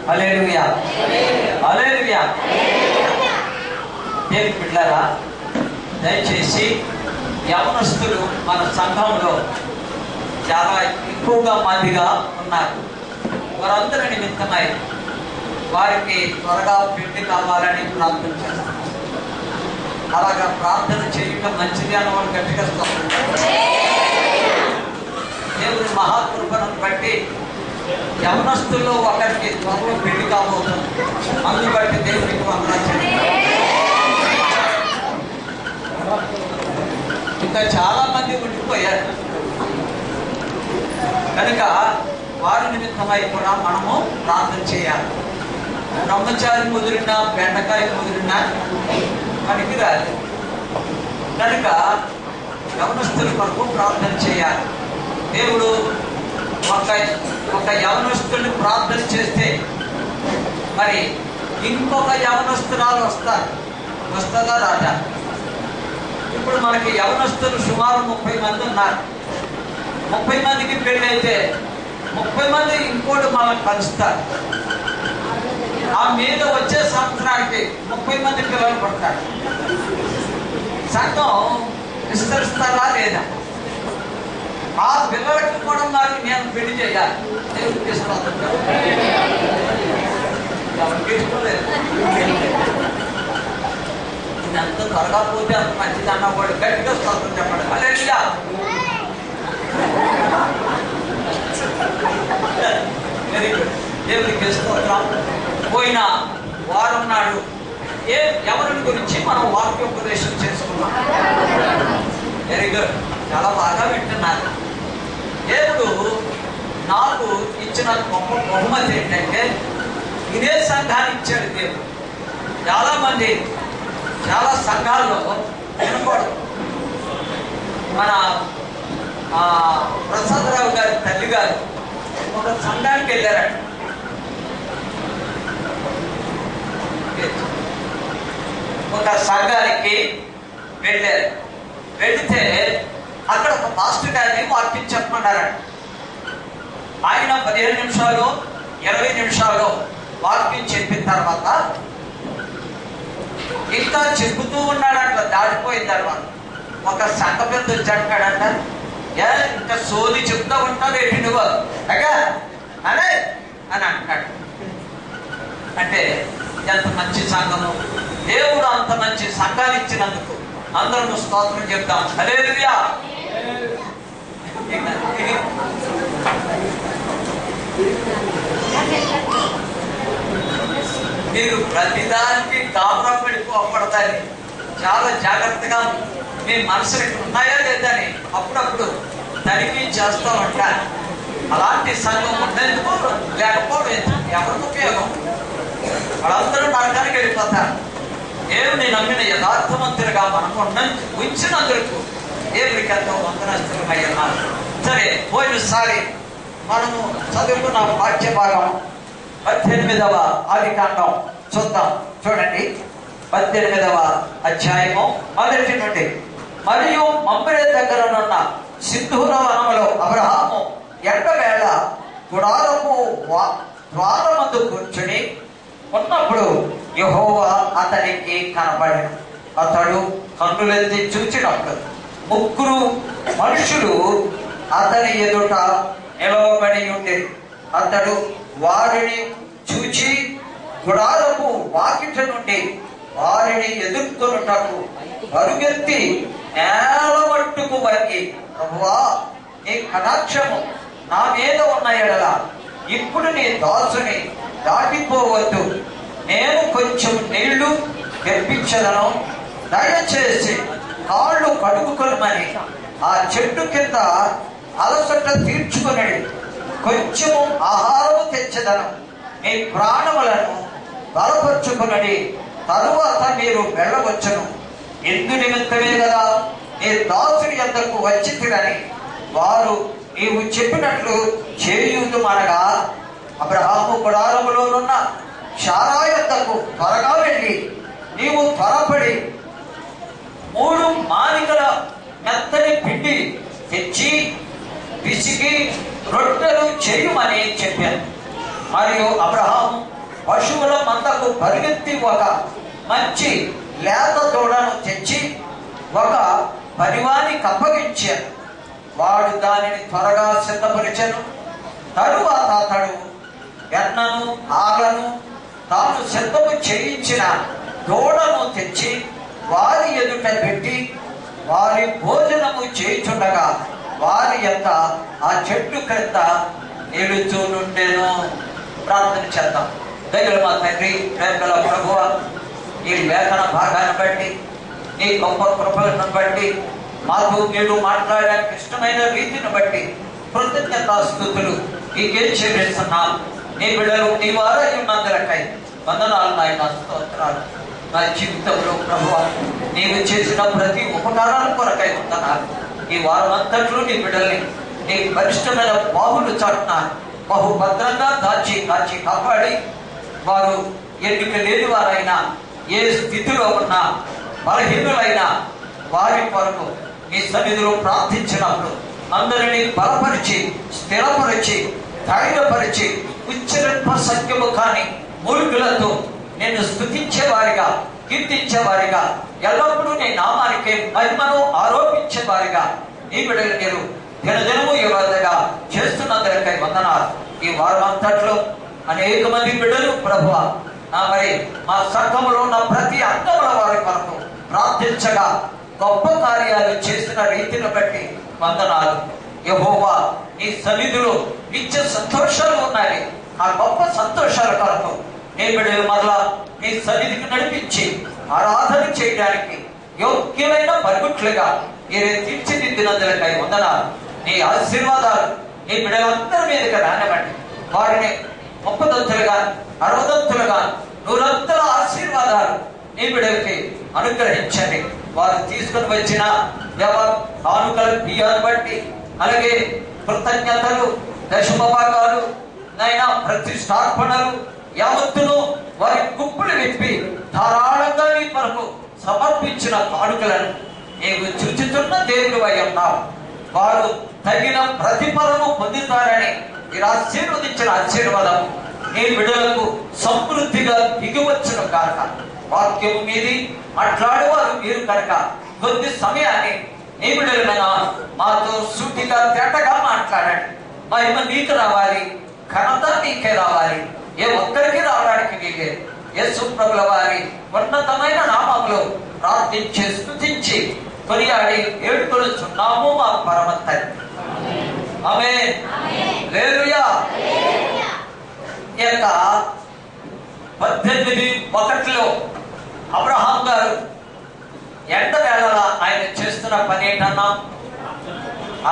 హల్లెలూయా హల్లెలూయా. దేవుని బిడ్డలారా, దయచేసి యవనస్తులు మన సంఘంలో చాలా ఎక్కువగా మందిగా ఉన్నారు. వారందరి నిమిత్తమై వారికి త్వరగా పెళ్లి కావాలని ప్రార్థన చేస్తాం. అలాగా ప్రార్థన చేయడం మంచిది అని వాళ్ళు గట్టిగా దేవుని మహాకృపను బట్టి యవనస్తుల్లో ఒకరికి త్వరలో పెళ్లి కాబోతుంది. అందుని బట్టి దేవునికి వందనాలు. ఇంకా చాలా మంది ఉండిపోయారు కనుక వారి నిమిత్తమై కూడా మనము ప్రార్థన చేయాలి. బ్రహ్మచారి ముదిరినా బెండకాయ ముదిరినా మనకి రాదు కనుక యవనస్తుల కొరకు ప్రార్థన చేయాలి. దేవుడు ఒక యవనస్తుని ప్రార్థన చేస్తే మరి ఇంకొక యవనస్తురాలు వస్తుందా రాజా? ఇప్పుడు మనకి యవనస్తులు సుమారు 30 మంది ఉన్నారు. 30 మందికి పెళ్ళి అయితే 30 మంది ఇంకోటి మనం కలుస్తారు. ఆ మీద వచ్చే సంవత్సరానికి 30 మంది పిల్లలు పడతారు. సంఘం విస్తరిస్తారా లేదా? ఆ పిల్లలకి కూడా మరి నేను పెళ్లి చేయాలి. దేవుడికి ఎంత త్వరగా పోతే అంత మంచిది అన్నవాడు గట్టిగా స్తోత్రం చెప్పండి. హల్లెలూయా. Very good. దేవుడికి స్తోత్రం. పోయిన వారం నాడు ఎవరిని గురించి మనం వాక్యోపదేశం చేసుకున్నాం. Very good. చాలా బాగా వింటున్నారు. దేవుడు నాకు ఇచ్చిన గొప్ప బహుమతి ఏంటంటే ఇదే సంఘాన్ని ఇచ్చాడు దేవుడు. చాలామంది చాలా సంఘాల్లో వినకూడదు. మన ప్రసాదరావు గారి తల్లి గారు ఒక సంఘానికి వెళ్ళారట. ఒక సంఘానికి వెళ్ళారు. వెళితే అక్కడ ఒక మాస్టర్ గారిని వాక్యం చెప్పమన్నారట. ఆయన 15 నిమిషాలు 20 నిమిషాలు వాక్యం చెప్పిన తర్వాత ఇంకా చెబుతూ ఉన్నాడంట. దాటిపోయిన తర్వాత ఒక సంఘ పెద్ద వచ్చాడంట. ఇంకా సోది చెప్తా ఉంటావు ఏంటి నువ్వు అగా అనే అని అంటాడు. అంటే ఎంత మంచి సంఘము! దేవుడు అంత మంచి సంఘాలు ఇచ్చినందుకు అందరూ స్తోత్రం చెప్తాం. హల్లెలూయా. మీరు ప్రతిదానికి గాబరా పడిపోకూడదని చాలా జాగ్రత్తగా మీ మనసులు ఉన్నాయా లేదని అప్పుడప్పుడు తనిఖీ చేస్తూ ఉంటారు. అలాంటి సంఘం ఉండేందుకు లేకపోవడం ఎవరికి ఉపయోగం? వాళ్ళందరూ నరకానికి వెళ్ళిపోతారు. దేవుని నమ్మిన యథార్థవంతులుగా మనం ఉంచినందుకు దేవుడికి ఎంతో వందనస్తులమై ఉన్నారు. సరే, పోయినసారి మనము చదువుకున్న పాఠ్య భాగం 18వ ఆదికాండం చూద్దాం. చూడండి, 18వ అధ్యాయము 1 నుండి. మరియు మమ్రే దగ్గరనున్న సింధూర వనములో అబ్రహాము ఎండవేళ గుడారపు ద్వారమందు కూర్చుని ఉన్నప్పుడు యెహోవా అతనికి కనబడెను. అతడు కన్నులెత్తి చూచినప్పుడు 3 మనుషులు అతని ఎదుట నిలవబడి ఉండేది. అతడు వారిని చూచి గుడారపు వాకిట నుండి వారిని ఎదుర్కొనుటకు పరుగెత్తి నేల మట్టుకు వంగి, ప్రభువా, నీ కటాక్షము నా మీద ఉన్న ఎడల ఇప్పుడు నీ దాసుని దాటిపోవద్దు. నేను కొంచెం నీళ్లు తెప్పించదను. దయచేసి కాళ్ళు కడుగుకొనమని ఆ చెట్టు కింద అలసట తీర్చుకుని కొంచెం ఆహారము తెచ్చదను. మీ ప్రాణములను బలపరుచుకునడి. తరువాత మీరు వెళ్ళవచ్చును. ఎందు నిమిత్తమే కదా నీ దాసుని యొద్దకు వచ్చితిరని వారు నీవు చెప్పినట్లు చేయుదుమనగా, అబ్రహాము గుడారములోనున్న శారా యొద్దకు త్వరగా వెళ్ళి నీవు త్వరపడి 3 మానికల మెత్తని పిండి తెచ్చి పిసికి రొట్టెలు చేయమని చెప్పాను. మరియు అబ్రహాము పశువుల మందకు పరిగెత్తి ఒక మంచి లేత దూడను తెచ్చి ఒక పనివానికి అప్పగించాను. వాడు దానిని త్వరగా సిద్ధపరిచెను. తరువాత అతడు ఎన్నను ఆగను తాను సిద్ధము చేయించిన దూడను తెచ్చి వారి ఎదుట పెట్టి వారి భోజనము చేయుచుండగా వారి యొక్క ఆ చెట్టు క్రింద నిలుచు నుండెను. ప్రార్థన చేద్దాం. దగ్గర మా తండ్రి, ప్రేమగల ప్రభువా, నీ లేఖన భాగాన్ని బట్టి, నీ గొప్ప కృపలను బట్టి, మాకు మీరు మాట్లాడడానికి ఇష్టమైన రీతిని బట్టి కృతజ్ఞతాస్తుతులు నీకేం చెల్లిస్తున్నాం. నీ బిడ్డలు నీ వారై ఉన్నందులకై వందనాలు నాయన, స్తోత్రాలు. నా జీవితంలో ప్రభువా, నీవు చేసిన ప్రతి ఉపకారాల కొరకై వందనాలు. ఈ వారం అంతట్లో నీ బిడ్డల్ని నీ బలిష్టమైన బాహులు చాటున బహుభద్రంగా దాచి కాచి కాపాడి, వారు ఎన్నిక లేని వారైనా, ఏ స్థితిలో ఉన్నా, బలహీనులైనా వారి కొరకు నీ సన్నిధిలో ప్రార్థించినప్పుడు అందరినీ బలపరిచి, స్థిరపరిచి, ధైర్యపరిచి, ఉచ్చరింప సత్యము కాని మూర్ఖులతో నేను స్తుతించేవారిగా, కీర్తించేవారిగా, ఎల్లప్పుడూ నీ నామానికి మహిమను ఆరోపించేవారిగా నీ బిడ్డలు మీరు దినదినము ఈ విధంగా చేస్తున్నందుకై వందనాలు. ఈ వారం అంతట్లో అనేక మంది బిడ్డలు ప్రభువా, మరి మా సంఘములో ఉన్న ప్రతి అంగముల వారి కొరకు ప్రార్థించగా గొప్ప కార్యాలు చేసిన రీతిని బట్టి వందనాలు. యెహోవా, నీ సన్నిధిలో నిత్య సంతోషాలు ఉన్నాయి. ఆ గొప్ప సంతోషాల కొరకు నీ బిడ్డలు మరలా నీ సన్నిధికి నడిపించి ఆరాధన చేయడానికి యోగ్యమైన పరుగుట్లుగా మీరే తీర్చిదిద్దినందులకై వందనాలు. నీ ఆశీర్వాదాలు నీ బిడ్డలందరి మీదుగా రానివ్వండి. వారిని 30 60 100 ఆశీర్వాదాలు నీ బిడ్డలకి అనుగ్రహించండి. వారు తీసుకుని వచ్చిన కానుకల బియ్యాన్ని బట్టి, అలాగే కృతజ్ఞతలు, దశమ భాగాలు, నైనా ప్రతిష్టార్పణలు యావత్తును వారి గుప్పులు విప్పి ధారాళంగా నీ కొరకు సమర్పించిన కానుకలను నీవు చూచుతున్న దేవుడు అయి ఉన్నావు. వారు తగిన ప్రతిఫలము పొందుతారని మీరు ఆశీర్వదించిన ఆశీర్వాదం నీ బిడ్డలకు సమృద్ధిగా దిగివచ్చును కాక. వాక్యము మీది మాట్లాడేవారు మీరు కనుక కొద్ది సమయాన్ని నీ బిడ్డలైన మాతో సూటిగా తేటగా మాట్లాడండి. మహిమ నీకు రావాలి, ఘనత నీకే రావాలి. ఏ ఒక్కరికి రావడానికి వీలేదు. యేసు ప్రభుల వారి ఉన్నతమైన నామములో ప్రార్థించి స్తుతించి కొనియాడి ఏడుకొనుచున్నాము మా పరమ తండ్రి. ఆమేన్. హల్లెలూయా. ఈ యొక్క 18:1 అబ్రహాం గారు ఎండవేళలా ఆయన చేస్తున్న పని ఏంటన్నా?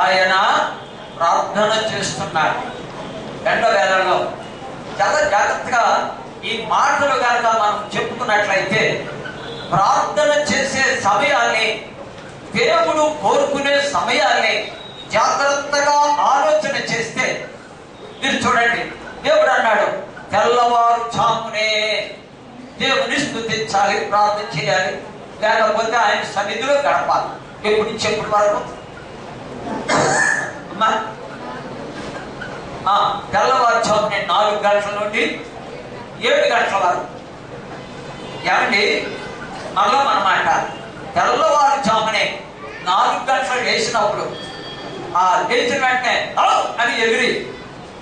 ఆయన ప్రార్థన చేస్తున్నాడు. ఎండవేళలో చాలా జాగ్రత్తగా ఈ మాటలు కనుక మనం చెప్పుకున్నట్లయితే, ప్రార్థన చేసే సమయాన్ని, దేవుడు కోరుకునే సమయాన్ని జాగ్రత్తగా ఆలోచన చేస్తే మీరు చూడండి, దేవుడు అన్నాడు తెల్లవారుజామునే దేవుని స్తుతించాలి, ప్రార్థన చేయాలి, లేకపోతే ఆయన సన్నిధిలో గడపాలి. ఎప్పుడు నుంచి ఎప్పటి వరకు? తెల్లవారుజామునే 4 గంటల నుండి 7 గంటల వరకు. ఏమండి, మళ్ళా అన్నమాట, తెల్లవారుజామునే 4 గంటలు వేసినప్పుడు ఆ లేచిన వెంటనే అని ఎగిరి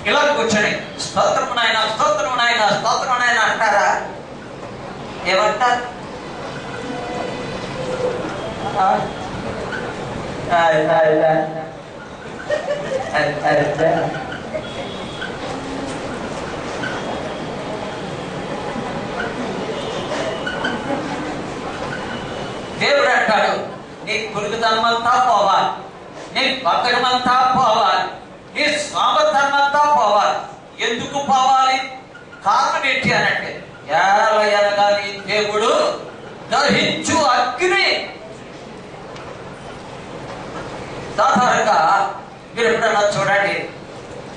ఇలా కూర్చొని స్తోత్రము నాయన, స్తోత్రము నాయన, స్తోత్రము నాయన అంటారా? ఏమంటారు? దేవుడు అంటాడు, నీ కురుగుదనమంతా పోవాలి, నీ బతకమంతా పోవాలి, నీ స్వామధర్మంతా పోవాలి. ఎందుకు పోవాలి? కారణం ఏంటి అనంటే, ఏలయనగా నీ దేవుడు దహించు అగ్ని. సాధారణంగా మీరు ఎప్పుడన్నా చూడండి,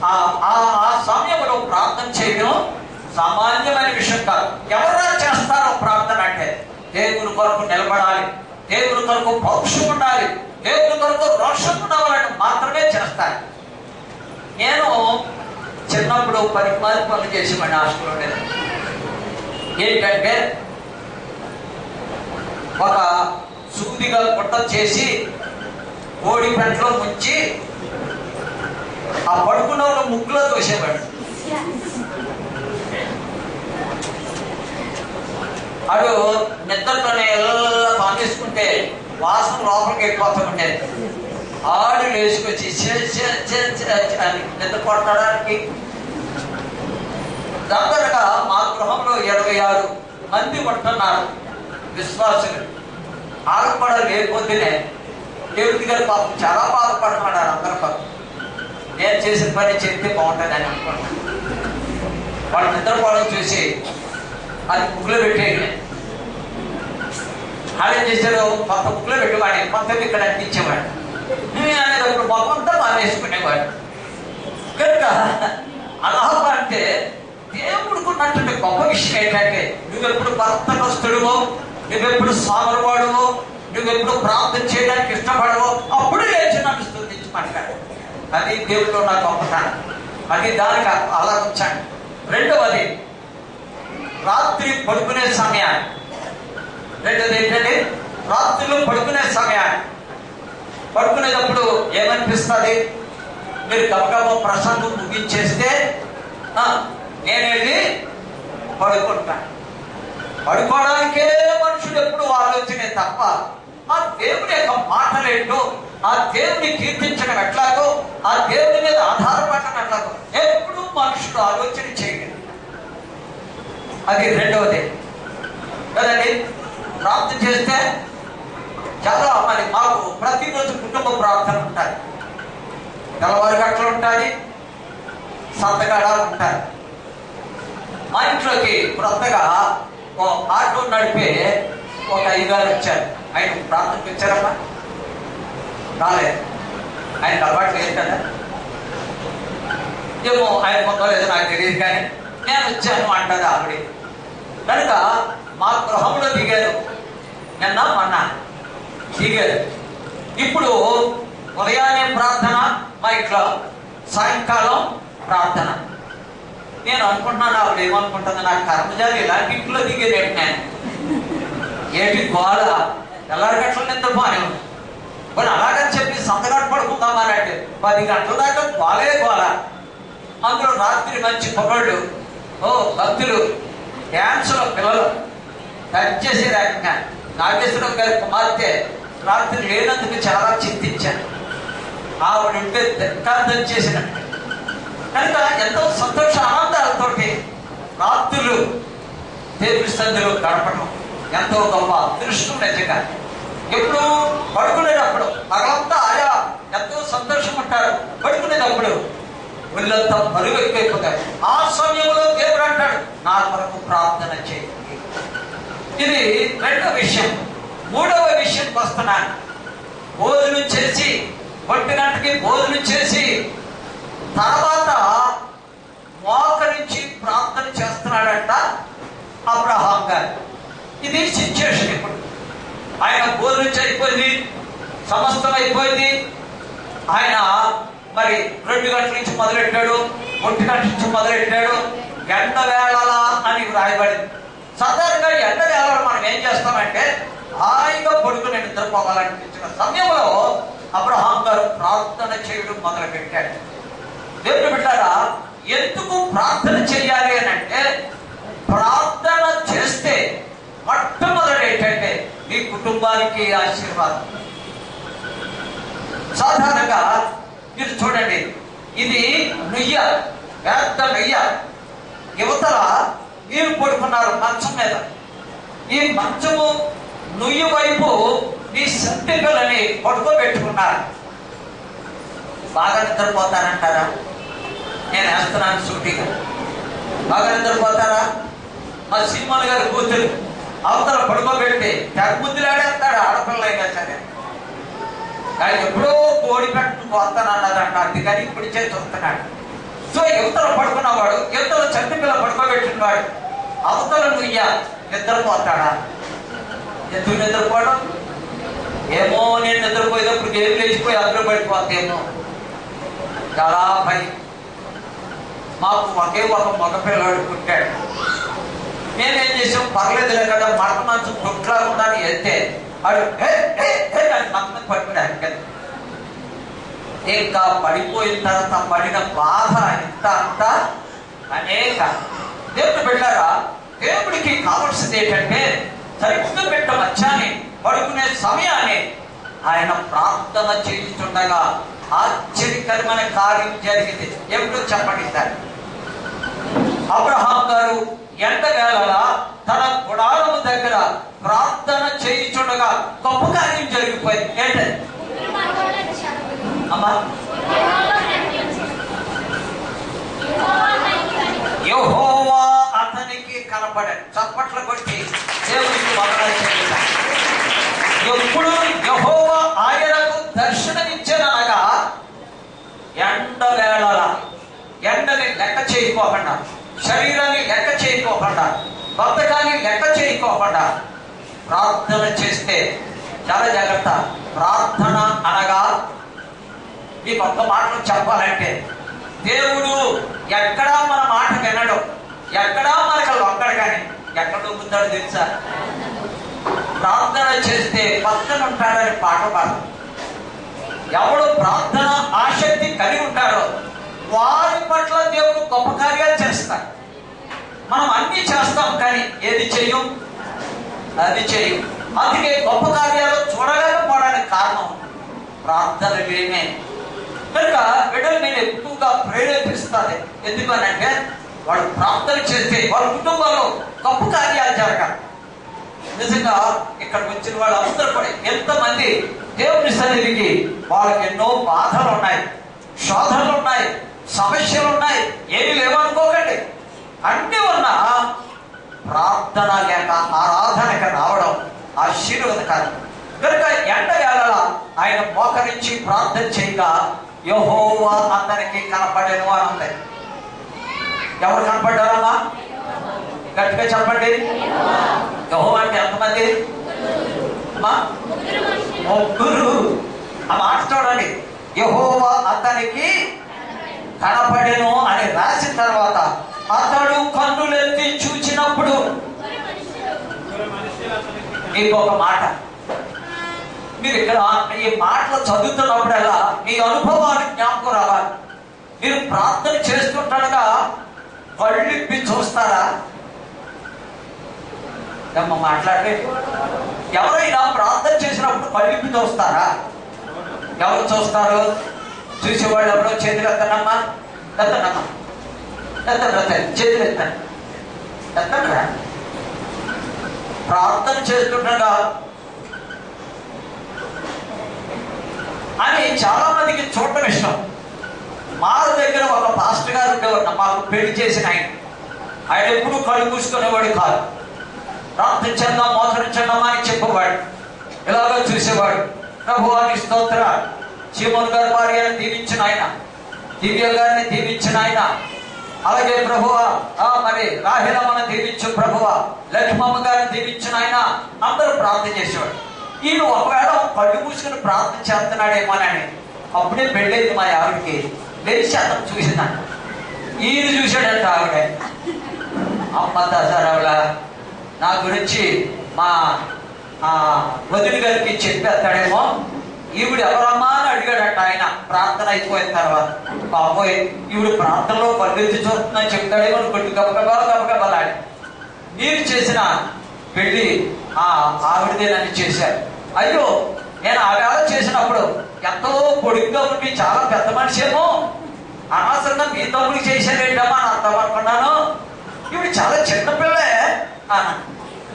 ఆ సమయంలో ప్రార్థన చేయడం సామాన్యమైన విషయం కాదు. ఎవరైనా చేస్తారో ప్రార్థన అంటే దేవుని కొరకు నిలబడాలి, దేవుని కొరకు పౌరుషం ఉండాలి, దేవుని కొరకు రోషం ఉన్న వాళ్ళని మాత్రమే చేస్తారు. నేను చిన్నప్పుడు పనికిమాలి పనులు చేసేవాడిని హాస్టల్లోనే. ఏంటంటే ఒక సూదిగా గుట్ట చేసి కోడి పెంటలో ముంచి ఆ పడుకున్న వాళ్ళు ముగ్గులో తోసేవాడు. అడు నిద్రలోనే ఎలా పానేసుకుంటే వాసన లోపలికి వెళ్ళిపోతూ ఉండేది. ఆడు లేచుకొచ్చి అని నిద్ర కొట్టడానికి దగ్గరగా మా గృహంలో 26 మంది ఉంటున్నారు విశ్వాసులు. వాళ్ళకు కూడా లేకపోతేనే దేవుడి గారు పాపం చాలా బాధపడుతున్నాడు. అందరి పాపం నేను చేసిన పని చెప్తే బాగుంటుంది అని అనుకుంటున్నాను. వాళ్ళు నిద్రపోవడం చూసి అది ముగ్గులో పెట్టేయండి. వాళ్ళు చేశారు కొత్త ముగ్గులో పెట్టేవాడి, కొత్తవి ఇక్కడ అంటించేవాడు. అనేది అప్పుడు మొత్తం మానేసుకునేవాడు. కనుక అలా అంటే దేవుడికి ఉన్నటువంటి గొప్ప విషయం ఏంటంటే నువ్వెప్పుడు భర్తకస్తుడువో, నువ్వెప్పుడు సామరవాడువో, నువ్వెప్పుడు ప్రార్థన చేయడానికి ఇష్టపడవో అప్పుడు లేచి నన్ను స్తుతించమంటాడు. అది దేవుడిలో ఉన్న గొప్పతనం. అది దానికి అలా ఉంచండి. రెండవది రాత్రి పడుకునే సమయాన్ని. రెండవది ఏంటంటే రాత్రిలో పడుకునే సమయాన్ని. పడుకునేటప్పుడు ఏమనిపిస్తుంది? మీరు గబగబా ప్రసంగం ముగించేస్తే నేను వెళ్ళి పడుకుంటాను. పడుకోవడానికే మనుషులు ఎప్పుడు ఆలోచనే తప్ప ఆ దేవుని యొక్క మాటలేంటో, ఆ దేవుని కీర్తించడం ఎట్లాగో, ఆ దేవుని మీద ఆధారపడటం ఎట్లాగో ఎప్పుడు మనుషుడు ఆలోచన చేయలేదు. అది రెండవది కదండి. ప్రార్థన చేస్తే చాలా మరి మాకు ప్రతిరోజు కుటుంబ ప్రార్థన ఉంటుంది. తెల్లవారి గంటలు ఉంటుంది, సంతకాడ ఉంటుంది. మా ఇంట్లోకి కొత్తగా ఆటో నడిపే ఒక అయ్యగారు వచ్చారు. ఆయన ప్రార్థనకు వచ్చారమ్మా? రాలేదు. ఆయనకు అలవాటు లేదు కదా, ఏమో ఆయన కొంత లేదో నాకు తెలియదు, కానీ నేను వచ్చాను అంటారు ఆవిడ. కనుక మా గృహంలో దిగారు. నిన్న మొన్న దిగారు. ఇప్పుడు ఉదయాన్నే ప్రార్థన మా ఇంట్లో, సాయంకాలం ప్రార్థన. నేను అనుకుంటున్నాను ఆవిడ ఏమనుకుంటుంది, నాకు కర్మజాలి ఇలాంటి ఇంట్లో దిగేదేంటి, నేను ఏంటి గోళ తెల్లారి గంటల నిద్రపోనే ఉంది. మరి అలాగని చెప్పి సంతగాడు పడుకుందామనంటే 10 గంటల దాకా గోలే గోళ. అందులో రాత్రి మంచి పొగళ్ళు, భక్తులు, డ్యాన్సులో పిల్లలు దయచేసి రకంగా. నాగేశ్వరరావు గారి కుమార్తె రాత్రి లేనందుకు చాలా చింతించాను. ఆవిడ ఉంటే దిక్కార్థం చేసినట్టు. కనుక ఎంతో సంతోష ఆనందాలతోటి రాత్రులు దేవుడి సందులో గడపడం ఎంతో గొప్ప అదృష్టం నిజంగా. ఎప్పుడు పడుకునేటప్పుడు పగలంతా ఆయా ఎంతో సంతోషం ఉంటారు. పడుకునేటప్పుడు వీళ్ళంతా బరువు ఎక్కువైపోతారు. ఆ సమయంలో దేవుడు అంటాడు, నా కొరకు ప్రార్థన చేయండి. ఇది రెండవ విషయం. మూడవ విషయంకి వస్తున్నాను. భోజనం చేసి 1 గంటకి భోజనం చేసి తర్వాత మోకరించి ప్రార్థన చేస్తున్నాడంట అబ్రహాం గారు. ఇది సిచ్యువేషన్. ఇప్పుడు ఆయన భోజనం అయిపోయింది, సమస్తం అయిపోయింది. ఆయన మరి 2 గంటల నుంచి మొదలెట్టాడు, 1 గంట నుంచి మొదలెట్టాడు. ఎండ వేళలా అని రాయబడింది. సాధారణంగా ఎండ వేళలో మనం ఏం చేస్తామంటే హాయిగా పడుకుని నిద్రపోవాలనిపించిన సమయంలో అబ్రహాం గారు ప్రార్థన చేయడం మొదలుపెట్టాడు. దేవుడు బిడ్డారా, ఎందుకు ప్రార్థన చేయాలి అని అంటే, ప్రార్థన చేస్తే మొట్టమొదటి ఏంటంటే మీ కుటుంబానికి ఆశీర్వాదం. సాధారణంగా మీరు చూడండి, ఇది నుయ్య, పెద్ద నుయ్య. యువతల మీరు పడుకున్నారు మంచం మీద. ఈ మంచము నుయ్యి వైపు మీ సంతికలని పడుకోబెట్టుకున్నారు. బాగా నిద్రపోతారంటారా? నేను వేస్తున్నాను సూటిగా. బాగా నిద్రపోతారా? మా సింహన్ గారి కూతురు అవతల పడుకోబెట్టి తెగముద్దులాడేస్తాడు. ఆడపిల్లైనా సరే, కానీ ఎప్పుడో కోడి పెట్టుకుని పోతానన్నదంట. అందుకని ఇప్పుడు చేసి వస్తున్నాడు. సో యువతల పడుకున్నవాడు, యువతల చంటి పిల్ల పడుకోబెట్టినవాడు, అవతల నుయ్య నిద్రపోతాడా? ఎందుకు నిద్రపోవడం? ఏమో నేను నిద్రపోయేటప్పుడు గేమ్ లేచిపోయి అందులో పడిపోతేమో చాలా భయం. మాకు ఒకే ఒక మగపిల్లవాడు పుట్టాడు. మేమేం చేసాం, పర్లేదులే కదా మట మంచు పుట్లాకుండా వెళ్తే వాడు మతం పట్టినాడు కదా. ఇంకా పడిపోయిన తర్వాత పడిన బాధ ఇంత అంత అనేక. దేవుడు బిడ్డలారా, దేవుడికి కావాల్సింది ఏంటంటే సరిగ్గా పెట్ట మధ్యాన్ని పడుకునే సమయాన్ని ఆయన ప్రార్థన చేస్తుండగా ఆశ్చర్యకరమైన కార్యం జరిగింది. ఎప్పుడు చెప్పండి సార్. అబ్రహాం గారు ఎండవేళలా తన గుడారము దగ్గర ప్రార్థన చేయించుండగా గొప్ప కార్యం జరిగిపోయింది. ఏంటంటే అమ్మా, యెహోవా అతనికి కనపడాడు. చప్పట్లు కొట్టి దేవునికి వందనాలు చెల్లిద్దాం. ఎప్పుడు యెహోవా ఆయనకు దర్శనమిచ్చాననగా ఎండవేళలా, ఎండని లెక్క చేయకోకుండా, శరీరాన్ని లెక్క చేయకోకుండా, బద్ధకాన్ని లెక్క చేయకోకుండా ప్రార్థన చేస్తే చాలా జాగ్రత్త. ప్రార్థన అనగా ఈ కొత్త మాటలు చెప్పాలంటే దేవుడు ఎక్కడా మన మాట వినడు, ఎక్కడా మనకు ఒక్కడు. కానీ ఎక్కడ దొరుకుతాడు తెలుసా? ప్రార్థన చేస్తే పక్కన ఉంటాడని పాట పాడు. ఎవడు ప్రార్థన ఆసక్తి కలిగి ఉంటాడో వారి పట్ల దేవుడు గొప్ప కార్యాలు చేస్తాడు. మనం అన్ని చేస్తాం కానీ ఏది చెయ్యం, అది చెయ్యం. అందుకే గొప్ప కార్యాలు చూడలేకపోవడానికి కారణం ప్రార్థన లేనే. కనుక బిడ్డలు నేను ఎక్కువగా ప్రేరేపిస్తాను. ఎందుకనంటే వాడు ప్రార్థన చేస్తే వాళ్ళ కుటుంబంలో గొప్ప కార్యాలు జరగాలి. నిజంగా ఇక్కడికి వచ్చిన వాళ్ళందరూ కూడా ఎంతమంది దేవుని సన్నిధికి వాళ్ళకి ఎన్నో బాధలు ఉన్నాయి, శోధనలు ఉన్నాయి, సమస్యలు ఉన్నాయి. ఏమి లేవనుకోకండి. అన్ని ఉన్నా ప్రార్థన లేక ఆరాధనకు రావడం ఆశీర్వాదకరం. కనుక ఎండవేళలా ఆయన మోకరించి ప్రార్థన చేయగా యెహోవా అందరికి కనపడేను అని ఉంది. ఎవరు కనపడ్డారమ్మా? గట్టిగా చెప్పండి. యెహోవా అంటే ఎంతమంది? ముగ్గురు. ఆ మాట చూడండి. యెహోవా అతనికి కనపడెను అని రాసిన తర్వాత అతడు కన్నులెత్తి చూచినప్పుడు, ఇంకొక మాట మీరు ఇక్కడ ఈ మాటలు చదువుతున్నప్పుడల్లా మీ అనుభవాన్ని జ్ఞాపకం రావాలి. మీరు ప్రార్థన చేస్తుండగా కళ్ళిప్పి చూస్తారా? మాట్లాడే ఎవరైనా ప్రార్థన చేసినప్పుడు కళ్ళిప్పి చూస్తారా? ఎవరు చూస్తారు? చూసేవాళ్ళు ఎవరో చేతులు ఎత్తనమ్మా, ఎత్తనమ్మా, ఎత్తండి, చేతులు ఎత్తండి, ఎత్తండి. ప్రార్థన చేస్తుండగా అని చాలా మందికి చూడటం ఇష్టం. మా దగ్గర ఒక పాస్టర్ గారు ఉండేవాడు, మాకు పెళ్లి చేసిన ఆయన ఎప్పుడు కళ్ళు మూసుకునేవాడు కాదు. ప్రార్థన చేద్దాం, మోసరించండమా అని చెప్పేవాడు. ఇలాగో చూసేవాడు. ప్రభువాని స్తోత్ర. చీమోన్ గారి భార్యను దీవించిన ఆయన, దివ్య గారిని దీవించిన ఆయన, అలాగే ప్రభువా మరి రాహిలమ్మను దీవించు ప్రభువా, లక్ష్మమ్మ గారిని దీవించిన ఆయన, అందరూ ప్రార్థన చేసేవాడు. ఈయన ఒకవేళ కళ్ళు మూసుకుని ప్రార్థన చేస్తున్నాడేమోనని అప్పుడే పెళ్ళైంది మా ఆవిడకి. లేచి అతను చూసిందంట. ఈయన చూశాడంట ఆవిడ. అమ్మ దసరావుల నా గురించి మా వదిలి గారికి చెప్పేస్తాడేమో, ఈవిడ ఎవరమ్మా అని అడిగాడంట ఆయన ప్రార్థన అయిపోయిన తర్వాత. బాబోయ్, ఈవిడ ప్రార్థనలో కళ్ళెత్తి చూస్తుందని చెప్తాడేమో అనుకుంటు గబగబాలాడి మీరు చేసిన పెళ్లి ఆవిడదే నన్ను చేశారు. అయ్యో, నేను ఆ వేళ చేసినప్పుడు ఎంతో పొడుగ్గా ఉండి చాలా పెద్ద మనిషి ఏమో, అనవసరంగా మీ తమ్ముడికి చేశారేంటమ్మా అని అర్థం అనుకున్నాను. ఈవిడ చాలా చిన్నపిల్లే అన్న.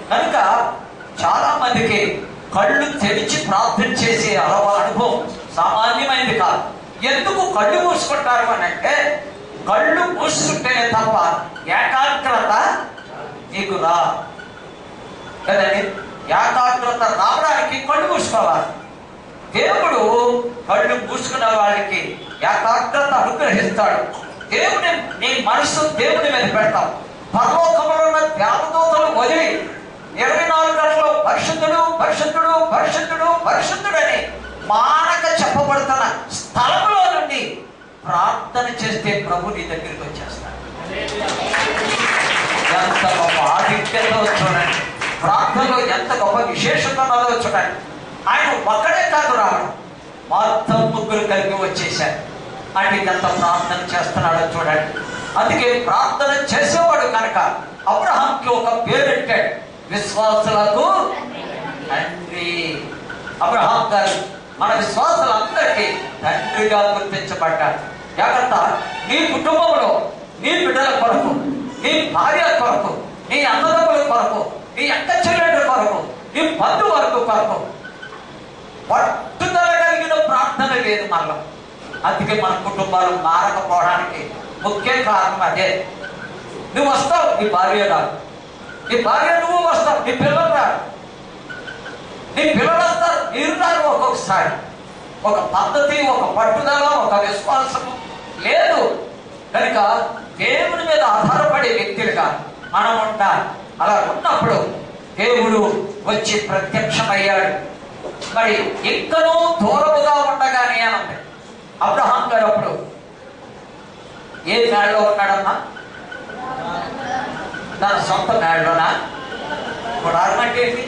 కనుక చాలా మందికి కళ్ళు తెరిచి ప్రార్థన చేసే అనుభవం సామాన్యమైనది కాదు. ఎందుకు కళ్ళు మూసుకుంటారు అని అంటే, కళ్ళు మూసుకుంటేనే తప్ప ఏకాగ్రత నీకు రా కదండి. ఏకాగ్రత రావడానికి కళ్ళు మూసుకోవాలి. దేవుడు కళ్ళు మూసుకున్న వారికి ఏకాగ్రత అనుగ్రహిస్తాడు. దేవుని నీ మనసు దేవుని మీద పెడతాం. పరలోకంలో ఉన్న దేవదూతలు వదిలి 24 గంటలు పరిశుద్ధుడు పరిశుద్ధుడు పరిశుద్ధుడు పరిశుద్ధుడని మానక చెప్పబడుతున్న స్థలంలో నుండి ప్రార్థన చేస్తే ప్రభు నీ దగ్గరికి వచ్చేస్తాడు. ఎంత గొప్ప ఆధిక్యత చూడండి, ప్రార్థనలో ఎంత గొప్ప విశేషత ఉన్నదో చూడండి. ఆయన ఒక్కడే కాదు రావడం, మొత్తం ముగ్గురు కలిగి వచ్చేసారు. అంటే ఎంత ప్రార్థన చేస్తున్నాడో చూడండి. అందుకే ప్రార్థన చేసేవాడు కనుక అబ్రహాంకి ఒక పేరు పెట్టాడు, విశ్వాసులకు తండ్రి. అబ్రహాం గారు మన విశ్వాసులందరికీ తండ్రిగా గుర్తించబడ్డాడు. జాగ్రత్త, నీ కుటుంబంలో నీ బిడ్డల కొరకు, నీ భార్య కొరకు, నీ అన్నదమ్ముల కొరకు, నీ అక్క చెల్లెళ్ళ కొరకు, నీ బంధువర్గ కొరకు పట్టుదల కలిగిన ప్రార్థన లేదు మనలో. అందుకే మన కుటుంబాలు మారకపోవడానికి ముఖ్య కారణం అదే. నువ్వు వస్తావు, నీ భార్య రాదు, నీ భార్య నువ్వు వస్తావు, నీ పిల్లలు రాదు, నీ పిల్లలు వస్తారు, మీరు రాదు. ఒక్కొక్కసారి ఒక పద్ధతి, ఒక పట్టుదల, ఒక విశ్వాసం లేదు కనుక దేవుని మీద ఆధారపడే వ్యక్తులుగా మనం ఉంటాం. అలా ఉన్నప్పుడు దేవుడు వచ్చి ప్రత్యక్షమయ్యాడు. మరి ఇంకనూ దూరముగా ఉండగానే అనండి అబ్రహాం గారు అప్పుడు ఏ మేడలో ఉన్నాడమ్మా? తన సొంత మేడలోనా? ఇప్పుడు అర్థమంటే ఏంటి?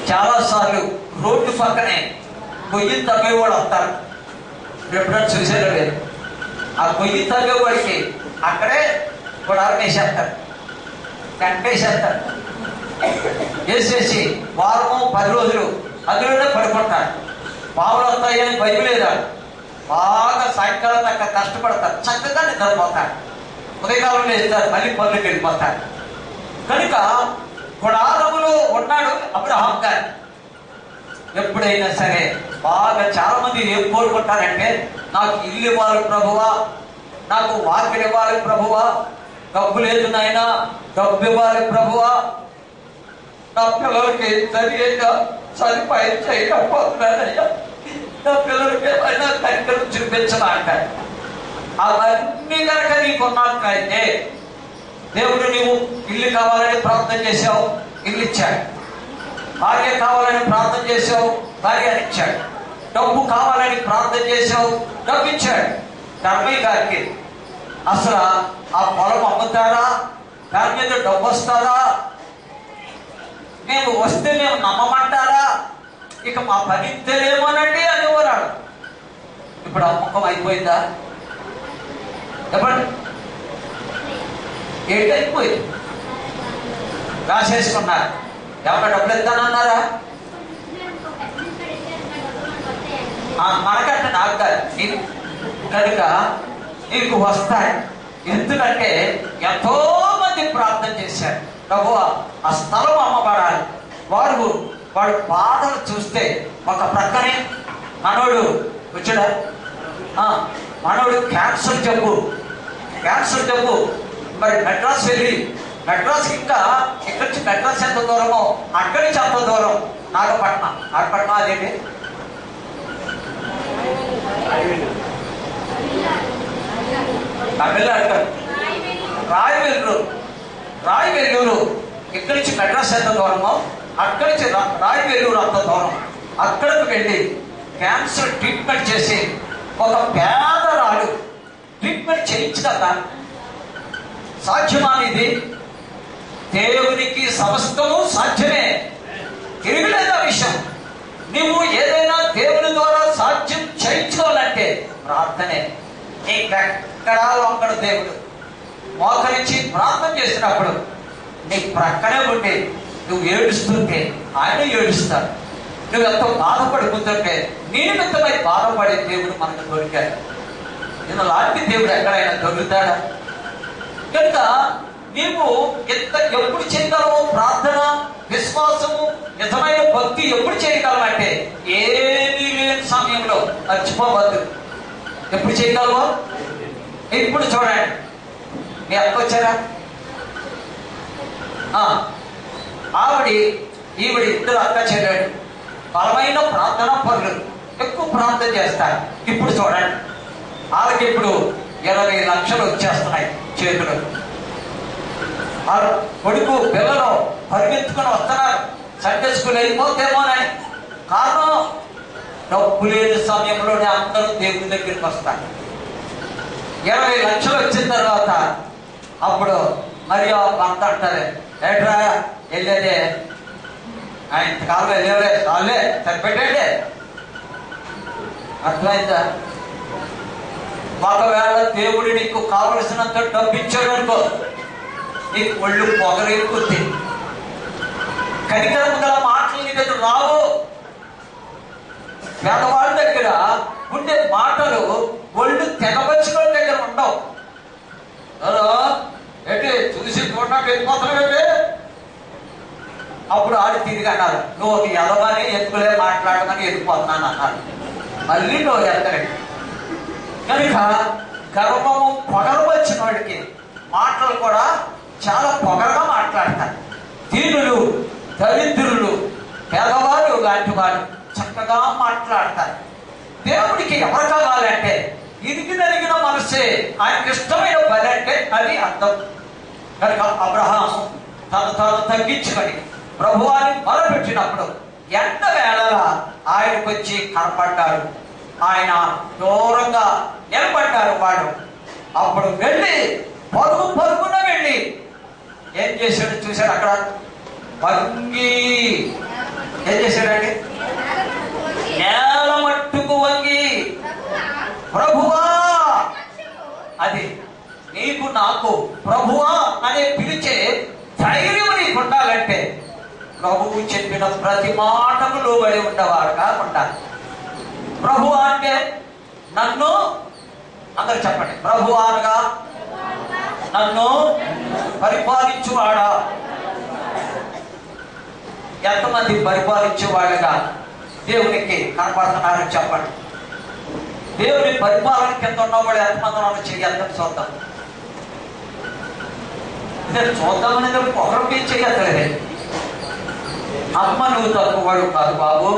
చాలాసార్లు రోడ్డు పక్కనే గొయ్యి తగ్గేవాడు వస్తారు, ఎప్పుడైనా చూసేదో లేదు. ఆ గొయ్యి తగ్గేవాడికి అక్కడే గుడారం వేసేస్తారు, కంటేసేస్తారు, వేసేసి వారము 10 రోజులు అందులోనే పడుకుంటారు. పావులు వస్తాయని భయలేదా? బాగా సాయంకాలం దాకా కష్టపడతారు, చక్కగా నిద్రపోతారు, ఉదయకాలంలో వేస్తారు, మళ్ళీ పనులకు వెళ్ళిపోతారు. కనుక గుడారములో ఉన్నాడు అబ్రహాం గారు. ఎప్పుడైనా సరే బాగా చాలా మంది ఏం కోరుకుంటారంటే, నాకు ఇల్లు ఇవ్వాలి ప్రభువా, నాకు వాకిలి ఇవ్వాలి ప్రభువా, డబ్బు లేదు నాయన డబ్బు ఇవ్వాలి ప్రభువా, నా పిల్లలకి సరిగ్గా సరిపోయి చేయకపోతున్నానయ్యా, నా పిల్లలకి ఏమైనా కనికరం చూపించమా అంటారు. అవన్నీ కనుక నీకున్నట్లయితే దేవుడు నీవు ఇల్లు కావాలని ప్రార్థన చేసావు, ఇల్లు ఇచ్చాడు. భార్య కావాలని ప్రార్థన చేసావు, భార్యని ఇచ్చాడు. డబ్బు కావాలని ప్రార్థన చేసావు, డబ్బు ఇచ్చాడు. ధర్మయ్య గారికి అసలు ఆ పొలం అమ్ముతారా, దాని మీద డబ్బు వస్తారా, మేము వస్తే మేము నమ్మమంటారా, ఇక మా పని తెలియమోనండి అనేవారాడు. ఇప్పుడు అమ్మకం అయిపోయిందా? చెప్పండి, ఏంటైపోయింది? రాసేసుకున్నారు. ఏమన్నా డబ్బులు ఇస్తానన్నారా? మనకంటే నాకు కాదు, నీకు కనుక నీకు వస్తాయి. ఎందుకంటే ఎంతో మంది ప్రార్థన చేశారు, ప్రభువా ఆ స్థలం అమ్మబడాలి. వాడు బాధలు చూస్తే ఒక ప్రక్కనే మనోడు వచ్చాడా, మనోడు క్యాన్సర్ జబ్బు మరి మెడ్రాస్ వెళ్ళి, మెడ్రాస్ ఇంకా ఇక్కడి నుంచి మెడ్రాస్ ఎంత దూరమో అక్కడి నుంచి అంత దూరం నాగపట్నం అదేంటి తమిళనాడు రాయవెల్లూరు ఇక్కడి నుంచి మెడ్రాస్ ఎంత దూరమో అక్కడి నుంచి రాయవెల్లూరు అంత దూరం. అక్కడికి వెళ్ళి క్యాన్సర్ ట్రీట్మెంట్ చేసి ఒక పేదరాలు ట్రీట్మెంట్ చేయించగలరా? సాధ్యమానిది దేవునికి సమస్తము సాధ్యమే, తిరగలేదా విషయం. నువ్వు ఏదైనా దేవుని ద్వారా సాధ్యం చేయించుకోవాలంటే ప్రార్థనే. నీకెక్కడా ఒక్కడు దేవుడు మోకరించి ప్రార్థన చేసినప్పుడు నీ ప్రక్కనే ఉండి నువ్వు ఏడుస్తుంటే ఆయన ఏడుస్తాడు. నువ్వు ఎంతో బాధపడుకుంటుంటే నీ నిమిత్తమై బాధపడే దేవుడు మనకు దొరికాడు. నేను లాంటి దేవుడు ఎక్కడైనా దొరుకుతాడా? కనుక నీవు ఎప్పుడు చేయగలవు? ప్రార్థన, విశ్వాసము, నిజమైన భక్తి ఎప్పుడు చేయగలవంటే ఏమీ లేని సమయంలో. మర్చిపోవద్దు, ఎప్పుడు చేయగలవు? ఇప్పుడు చూడండి, మీ అక్క వచ్చారా? ఈవిడ ఇద్దరు అక్క చెల్లెడు బలమైన ప్రార్థన పనులు, ఎక్కువ ప్రార్థన చేస్తారు. ఇప్పుడు చూడండి, వాళ్ళకి ఇప్పుడు 20 లక్షలు వచ్చేస్తున్నాయి చేతులు. కొడుకు పిల్లలు పరిగెత్తుకుని వస్తున్నారు, సండే స్కూల్ వెళ్ళిపోతేమోనని. కారణం డబ్బు లేని సమయంలోనే అందరూ దేవుని దగ్గరికి వస్తారు. 20 లక్షలు వచ్చిన తర్వాత అప్పుడు మరి భర్త అంటారు, ఏట్రా వెళ్ళేదే ఇంతకాలం వెళ్ళేవలే చాలే సరిపెట్టండి. అర్థమైందా? ఒకవేళ దేవుడు నీకు కావలసినంత డబ్బు ఇచ్చాడు అనుకో, నీకు ఒళ్ళు పొగరెక్కుద్ది. కనికరం గల మాటలు నీ దగ్గర రావు. పేదవాళ్ళ దగ్గర ఉండే మాటలు ఒళ్ళు తెగపరుచుకోవడం దగ్గర ఉండవు. ఏంటి చూసి చూడడానికి వెళ్ళిపోతున్నావు. అప్పుడు ఆడు తిరిగి అన్నారు, నువ్వు ఒక ఎదవని ఎత్తుకులే మాట్లాడమని వెళ్ళిపోతున్నాను అన్నాడు. మళ్ళీ నువ్వు ఎత్తగండి. కనుక గర్వము పొగరు వచ్చిన వాడికి మాటలు కూడా చాలా పొగరగా మాట్లాడతారు. దీనులు, దరిద్రులు, పేదవారు లాంటి వారు చక్కగా మాట్లాడతారు. దేవుడికి ఎవరు కావాలంటే ఇదికి జరిగిన మనసే, ఆయనకి ఇష్టమైన పని అంటే అది అర్థం. కనుక అబ్రహాం తాను తగ్గించుకొని ప్రభువాన్ని మొదలుపెట్టినప్పుడు ఎండ వేళలా ఆయనకు వచ్చి కనపడ్డాడు. ఆయన దూరంగా నిలబడ్డారు వాడు. అప్పుడు వెళ్ళి పరుగున వెళ్ళి ఏం చేశాడు చూశాడు. అక్కడ వంగి ఏం చేశాడండి? నేల మట్టుకు వంగి, ప్రభువా, అది నీకు నాకు ప్రభువా అనే పిలిచే ధైర్యం నీకు ఉండాలంటే ప్రభువు చెప్పిన ప్రతి మాటకు లోబడి ఉండేవాడు కాకుండా, ప్రభువా అంటే నన్ను, అందరు చెప్పండి, ప్రభువా అనగా నన్ను పరిపాలించువాడా. ఎంతమంది పరిపాలించేవాడుగా దేవునికి కనపడుతున్నారని చెప్పండి. దేవుని పరిపాలన కింద ఉన్నవాడు ఎంతమంది ఉన్నారో చెయ్యద్దని చూద్దాం. ఇదే చూద్దామనేది ఒకరికి చెయ్యట్లేదు. అమ్మ నువ్వు తక్కువవాడు కాదు బాబు,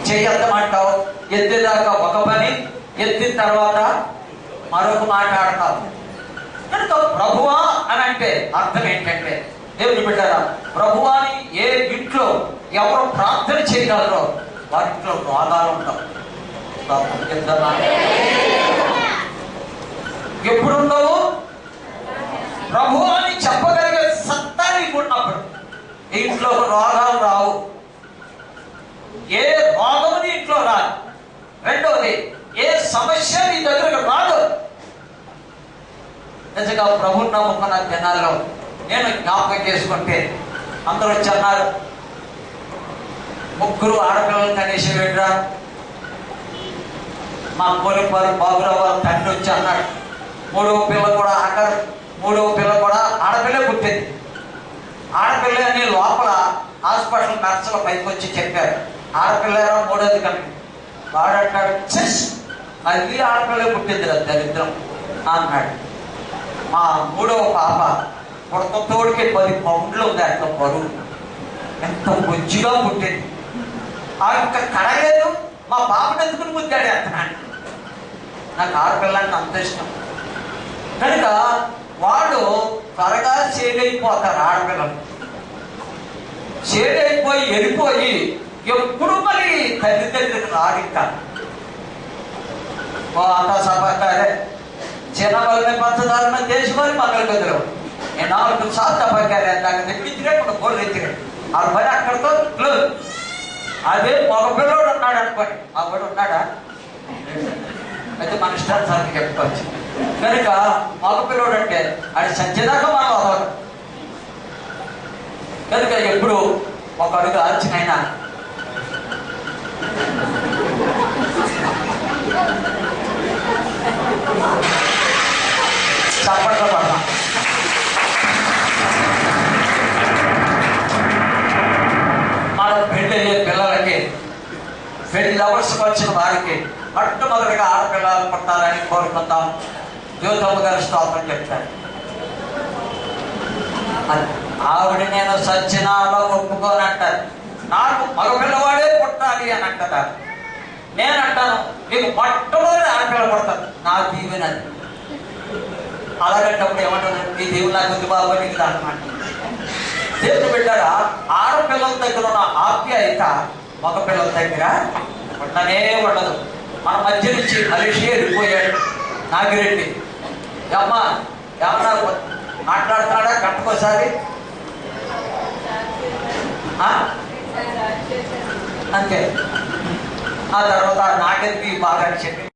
చెయ్యద్దామంటావు. ఎత్తేదాకా ఒక పని, ఎత్తిన తర్వాత మరొక మాట ఆడతావు. కనుక ప్రభువా అని అంటే అర్థం ఏంటంటే, దేవుని బిడ్డరా, ప్రభువాని ఏ ఇంట్లో ఎవరు ప్రార్థన చేయగలరో వారింట్లో రోగాలు ఉంటావు. ఎప్పుడున్నావు? ప్రభువాని చెప్పగలిగే సత్తా నీకు ఉన్నప్పుడు ఇంట్లో రోగాలు రావు. ఏ రోగము నీ ఇంట్లో రాదు. రెండవది, ఏ సమస్య నీ దగ్గరకు రాదు. నిజంగా ప్రభువుని నమ్ముకున్న దినాల్లో నేను జ్ఞాపకం చేసుకుంటే అందరూ వచ్చి అన్నారు, 3 ఆడపిల్లలు కనీసం వెళ్ళరా. మా కోరిపారు బాబురావు వాళ్ళ తండ్రి వచ్చి అన్నాడు, 3వ పిల్ల కూడా ఆడపిల్లే పుట్టింది. ఆడపిల్ల అని లోపల హాస్పిటల్ నర్సుల పైకి వచ్చి చెప్పారు, ఆడపిల్లరా 3వది కనుక. వాడంటాడు, మళ్ళీ ఆడపిల్లే పుట్టింది రా దరిద్రం అన్నాడు. మా 3వ పాప పుడతతోడికి 10 పౌండ్లు ఉంది అట్లా బరువు, ఎంత బొజ్జిగా పుట్టింది. ఆ యొక్క కడగలేదు. మా పాపను ఎందుకుని ముద్దాడు అతనాడు. నాకు ఆడపిల్లని అంత ఇష్టం. కనుక వాడు త్వరగా సేడైపోతారు. ఆడపిల్లలు సేడైపోయి వెళ్ళిపోయి ఎప్పుడు మరి తల్లి దగ్గరికి రాడు. ఇంకా అంతా సభకారే చిన్న వాళ్ళని పంచదారణ దేశమని మంగళ గదిలో నేను 4 సార్లు సభకారే దాన్ని తెప్పించినప్పుడు గోళ్ళు ఎత్తినాడు. ఆ పని అక్కడితో క్లోజ్. అదే మగపిల్లోడు ఉన్నాడు అనుకోండి, ఆ వాడు ఉన్నాడా అయితే మన ఇష్టానికి చెప్పుకోవచ్చు. కనుక మగపిల్లోడు అంటే అది సత్యదాకా మనం అవ్వదు. కనుక ఎప్పుడు ఒక అడుగు ఆర్చినైనా చప్పట్లు పడతాం. మన పెళ్ళయ్యే పిల్లలకి, పెళ్లి అవసరం వచ్చిన వారికి మొట్టమొదటిగా ఆడపిల్లలు పుట్టాలని కోరుకుందాం. జ్యోతమ్మ గారి స్తోత్రం చెప్తారు. ఆవిడ నేను సచ్చినాలో ఒప్పుకోనంటారు. నాకు మగపిల్లవాడే పుట్టాలి అని అంటారు. నేనంటాను, నీకు మొట్టమొదటి ఆడపిల్ల పుడతాను, నా దీవెనది. అలాగంటప్పుడు ఏమంటారు, నీ దేవుడు నాకు ఉంది బాబు నీకు దానమాట. దేవుడు బిడ్డారా, ఆడపిల్లల దగ్గర ఉన్న ఆప్యాయత మగపిల్లల దగ్గర ఉండనే ఉండదు. మన మధ్య నుంచి మలేషియా వెళ్ళిపోయాడు నాగిరెడ్డి. అమ్మా ఏమన్నా మాట్లాడుతున్నాడా కట్టుకోసారి అంతే. ఆ తర్వాత నాగరికి బాగా చెప్పి